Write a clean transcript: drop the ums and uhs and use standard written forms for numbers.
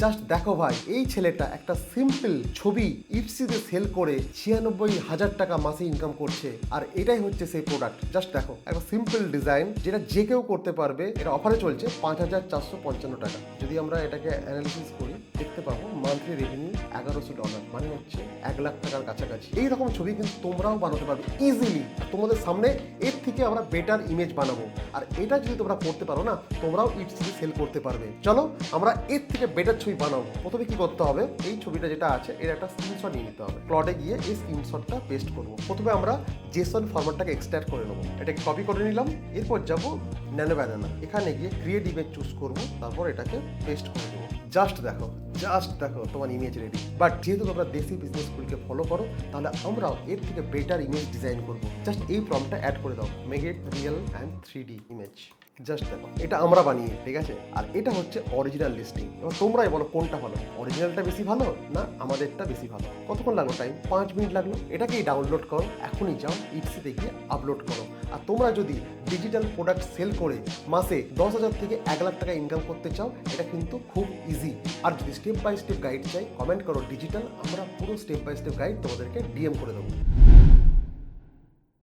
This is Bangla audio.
জাস্ট দেখো ভাই, এই ছেলেটা একটা সিম্পল ছবি ইটসিতে সেল করে 96,000 টাকা মাসে ইনকাম করছে, আর এটাই হচ্ছে সেই প্রোডাক্ট। জাস্ট দেখো, একটা সিম্পল ডিজাইন যেটা যে কেউ করতে পারবে। এটা অফারে চলছে 5,455 টাকা। যদি আমরা এটাকে অ্যানালিসিস করি দেখতে পাবো মান্থলি রেভিনিউ $1,100, মানে হচ্ছে 1,00,000 টাকার কাছাকাছি। এইরকম ছবি কিন্তু তোমরাও বানাতে পারবে ইজিলি। তোমাদের সামনে এর থেকে আমরা বেটার ইমেজ বানাবো, আর এটা যদি তোমরা করতে পারো না, তোমরাও ইটসিতে সেল করতে পারবে। চলো আমরা এর থেকে বেটার ছবি বানাবো। প্রথমে কি করতে হবে, এই ছবিটা যেটা আছে এর একটা স্ক্রিনশট নিয়ে নিতে হবে। ক্লডে গিয়ে এই স্ক্রিনশটটা পেস্ট করবো। প্রথমে আমরা জেসন ফরম্যাটটাকে এক্সট্রাক্ট করে নেবো। এটাকে কপি করে নিলাম। এরপর যাবো ন্যানো ব্যানানা, এখানে গিয়ে ক্রিয়েট ইমেজ চুজ করবো, তারপর এটাকে পেস্ট করে দেবো। জাস্ট দেখো তোমার ইমেজ রেডি। বাট যেহেতু তোমরা দেশি বিজনেস স্কুলকে ফলো করো, তাহলে আমরাও এর থেকে বেটার ইমেজ ডিজাইন করবো। জাস্ট এই প্রম্পটটা অ্যাড করে দাও, make it real and 3D image. Just দেখো, এটা আমরা বানিয়ে, ঠিক আছে? আর এটা হচ্ছে অরিজিনাল লিস্টিং। এবার তোমরাই বলো কোনটা ভালো, অরিজিনালটা বেশি ভালো না আমাদেরটা বেশি ভালো? কতক্ষণ লাগলো টাইম? 5 মিনিট লাগলো। এটাকেই ডাউনলোড করো, এখনই যাও ইটসিতে গিয়ে আপলোড করো। আর তোমরা যদি ডিজিটাল প্রোডাক্ট সেল করে মাসে 10,000 থেকে 1,00,000 টাকা ইনকাম করতে চাও, এটা কিন্তু খুব ইজি। আর যদি স্টেপ বাই স্টেপ গাইড চাই, কমেন্ট করো ডিজিটাল, আমরা পুরো স্টেপ বাই স্টেপ গাইড তোমাদেরকে ডিএম করে দেবো।